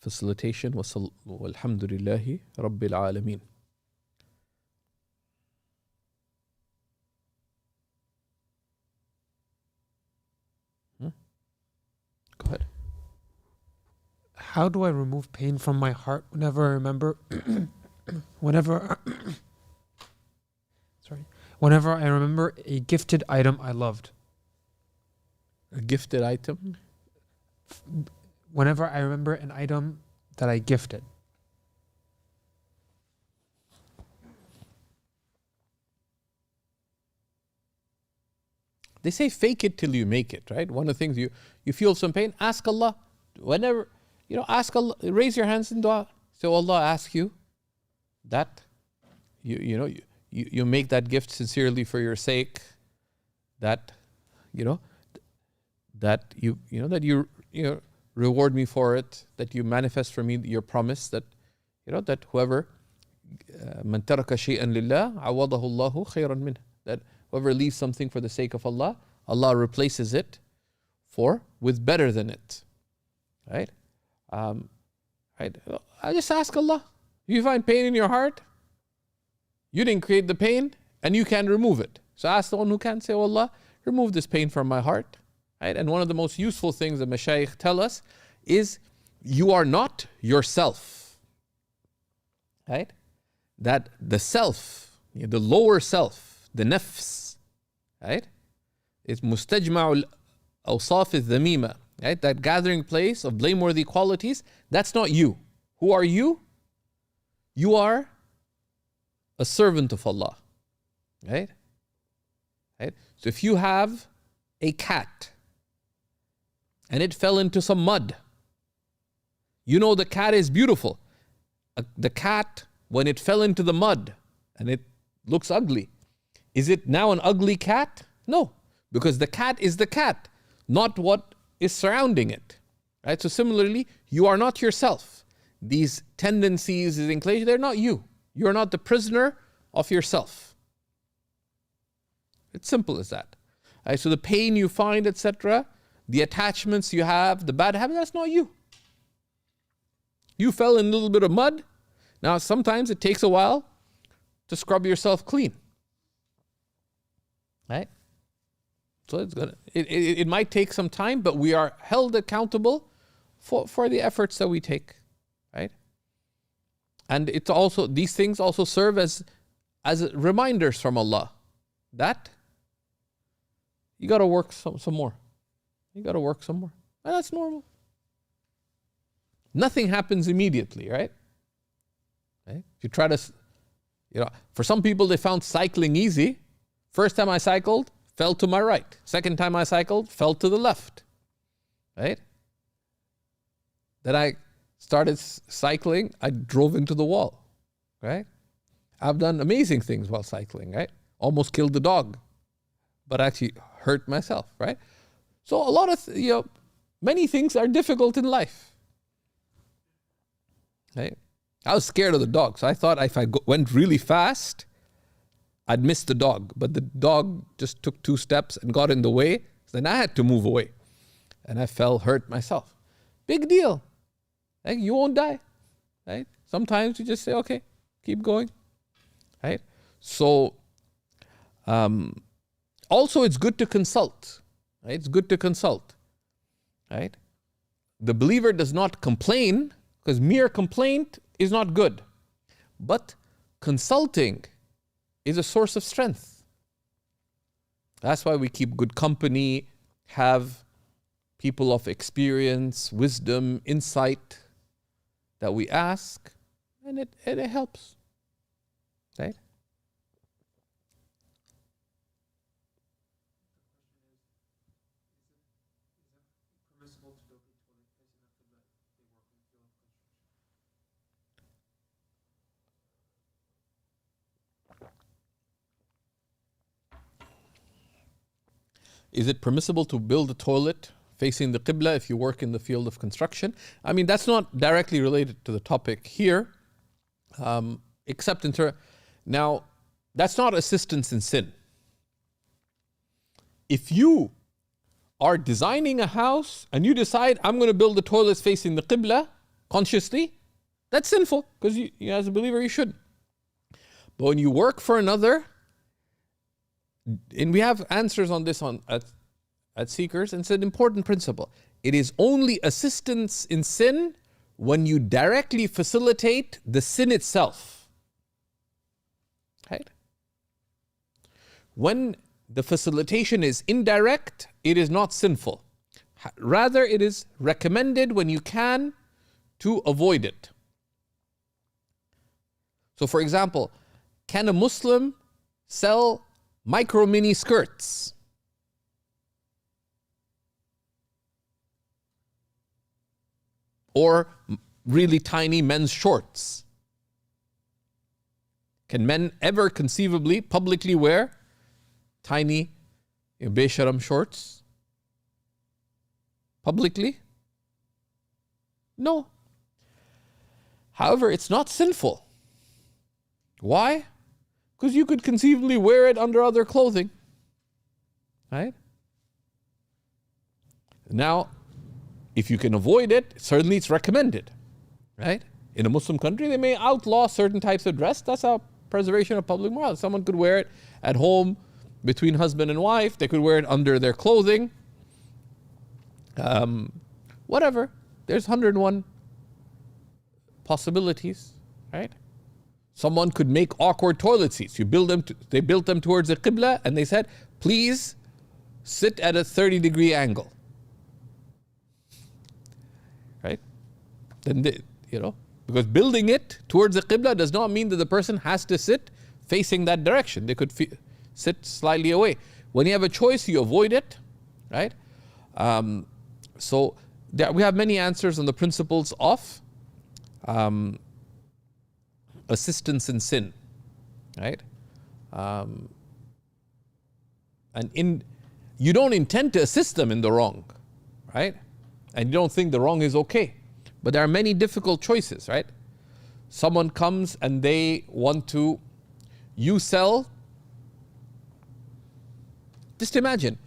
facilitation. Walhamdulillahi Rabbil Alameen. Go ahead. How do I remove pain from my heart whenever I remember whenever I remember a gifted item I loved? A gifted item? Whenever I remember an item that I gifted. They say fake it till you make it, right? One of the things you feel some pain, ask Allah. Whenever, ask Allah, raise your hands in dua. So Allah asks you that you make that gift sincerely for your sake, that that you reward me for it, that you manifest for me your promise that that whoever man taraka shay'an lillah awadahu Allahu khayran minh, that whoever leaves something for the sake of Allah, Allah replaces it with better than it. Right? Right? I just ask Allah. If you find pain in your heart, you didn't create the pain and you can remove it. So ask the one who can, say, oh Allah, remove this pain from my heart. Right? And one of the most useful things that Mashaykh tell us is you are not yourself. Right? That the self, the lower self, the nafs, right? It's mustajma'ul awsaf al-dhamima, right? That gathering place of blameworthy qualities, that's not you. Who are you? You are a servant of Allah, right? Right? So if you have a cat and it fell into some mud, you know the cat is beautiful. The cat, when it fell into the mud and it looks ugly, is it now an ugly cat? No, because the cat is the cat, not what is surrounding it. Right? So similarly, you are not yourself. These tendencies, these inclinations, they're not you. You are not the prisoner of yourself. It's simple as that. Right? So the pain you find, etc., the attachments you have, the bad habits, that's not you. You fell in a little bit of mud. Now, sometimes it takes a while to scrub yourself clean. Right? So it might take some time, but we are held accountable for the efforts that we take. Right? And it's also, these things also serve as reminders from Allah that you got to work some more. You got to work some more. And that's normal. Nothing happens immediately, right? Right? If you try to, for some people they found cycling easy. First time I cycled, fell to my right. Second time I cycled, fell to the left. Right? Then I started cycling, I drove into the wall. Right? I've done amazing things while cycling, right? Almost killed the dog, but actually hurt myself, right? So a lot of, many things are difficult in life. Right? I was scared of the dog, so I thought if I went really fast, I'd miss the dog. But the dog just took 2 steps and got in the way. So then I had to move away. And I hurt myself. Big deal. Like, you won't die. Right? Sometimes you just say, okay, keep going. Right? So, also it's good to consult. Right? It's good to consult. Right? The believer does not complain, because mere complaint is not good. But consulting is a source of strength. That's why we keep good company, have people of experience, wisdom, insight that we ask, and it helps. Right? Is it permissible to build a toilet facing the Qibla if you work in the field of construction? I mean, that's not directly related to the topic here, except in terms. Now, that's not assistance in sin. If you are designing a house and you decide, I'm going to build the toilets facing the Qibla consciously, that's sinful, because you, as a believer, you shouldn't. But when you work for another, and we have answers on this at Seekers, and it's an important principle. It is only assistance in sin when you directly facilitate the sin itself. Right? When the facilitation is indirect, it is not sinful. Rather, it is recommended when you can to avoid it. So, for example, can a Muslim sell micro mini skirts? Or really tiny men's shorts? Can men ever conceivably publicly wear tiny Besharam shorts? Publicly? No. However, it's not sinful. Why? Because you could conceivably wear it under other clothing. Right? Now, if you can avoid it, certainly it's recommended. Right? In a Muslim country, they may outlaw certain types of dress. That's a preservation of public morals. Someone could wear it at home between husband and wife. They could wear it under their clothing. Whatever. There's 101 possibilities, right? Someone could make awkward toilet seats. They built them towards the Qibla, and they said, please sit at a 30-degree angle. Right? Then because building it towards the Qibla does not mean that the person has to sit facing that direction. They could sit slightly away. When you have a choice, you avoid it, right? So we have many answers on the principles of assistance in sin, right? You don't intend to assist them in the wrong, right? And you don't think the wrong is okay. But there are many difficult choices, right? Someone comes and they want to, just imagine,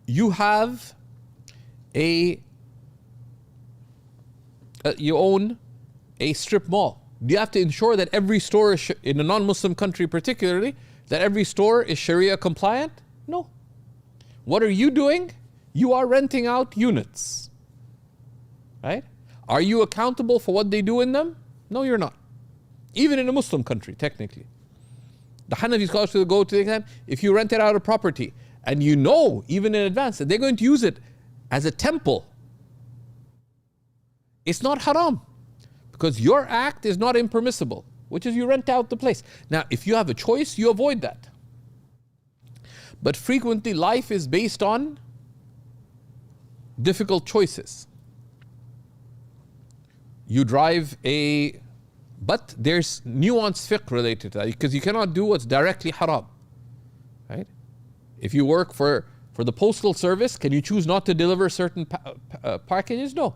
you have you own a strip mall. Do you have to ensure that every store, in a non-Muslim country particularly, that every store is Sharia compliant? No. What are you doing? You are renting out units, right? Are you accountable for what they do in them? No, you're not. Even in a Muslim country, technically. The Hanafi scholars will go to the exam, if you rent it out of property, and you know, even in advance, that they're going to use it as a temple, it's not haram. Because your act is not impermissible, which is you rent out the place. Now, if you have a choice, you avoid that. But frequently, life is based on difficult choices. You drive but there's nuanced fiqh related to that, because you cannot do what's directly haram, right? If you work for the postal service, can you choose not to deliver certain packages? No.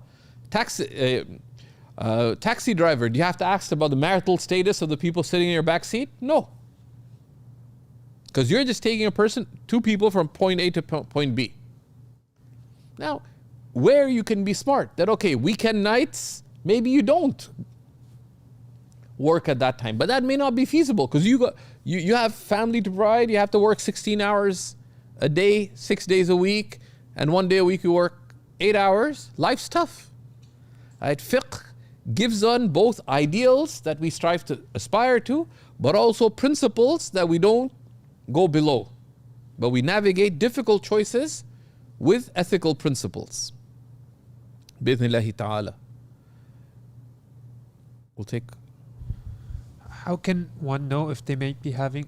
Taxi driver, do you have to ask about the marital status of the people sitting in your back seat? No. Because you're just taking two people from point A to point B. Now, where you can be smart, that okay, weekend nights, maybe you don't work at that time, but that may not be feasible because you have family to provide, you have to work 16 hours a day, 6 days a week, and 1 day a week you work 8 hours. Life's tough. Right? Fiqh gives on both ideals that we strive to aspire to, but also principles that we don't go below. But we navigate difficult choices with ethical principles. Bi-idhnillahi ta'ala. We'll take. How can one know if they might be having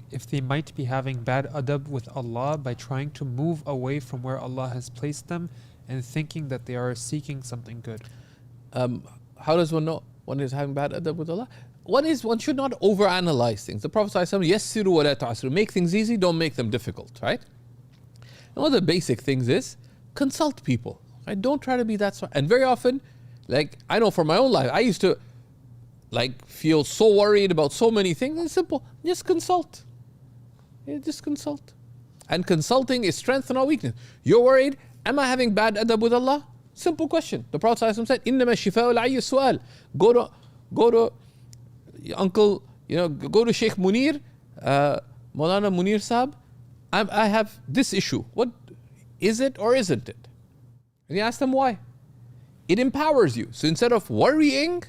bad adab with Allah by trying to move away from where Allah has placed them and thinking that they are seeking something good? How does one know one is having bad adab with Allah? One should not overanalyze things. The Prophet ﷺ, yassiru wa la ta'asru, make things easy, don't make them difficult, right? And one of the basic things is consult people, right? Don't try to be that smart. And very often, like I know from my own life, I used to feel so worried about so many things. It's simple, just consult. Just consult. And consulting is strength, not weakness. You're worried, am I having bad adab with Allah? Simple question. The Prophet ﷺ said, إِنَّمَا الشِّفَاءُ الْعَيِّ السُّؤَالِ. Go to Uncle, go to Sheikh Munir, Maulana Munir Sahab. I have this issue. What is it or isn't it? And you ask them why. It empowers you. So instead of worrying,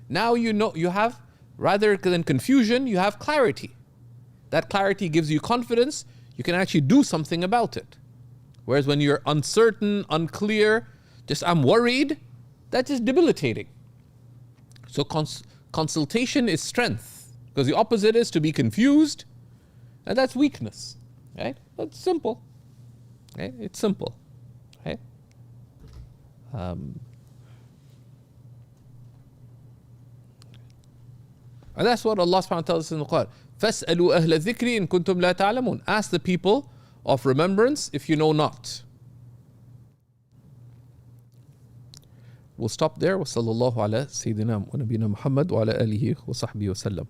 now you have, rather than confusion, you have clarity. That clarity gives you confidence. You can actually do something about it. Whereas when you're uncertain, unclear, I'm worried, that's just debilitating. So consultation is strength, because the opposite is to be confused, and that's weakness. Right? That's simple. Right? It's simple. Right? And that's what Allah subhanahu wa ta'ala tells us in the Quran. فَاسْأَلُوا أَهْلَ الذِّكْرِ إِن كُنْتُمْ لَا تَعْلَمُونَ. Ask the people of remembrance if you know not. We'll stop there. وصلى الله على سيدنا ونبينا محمد وعلى آله وصحبه وسلم.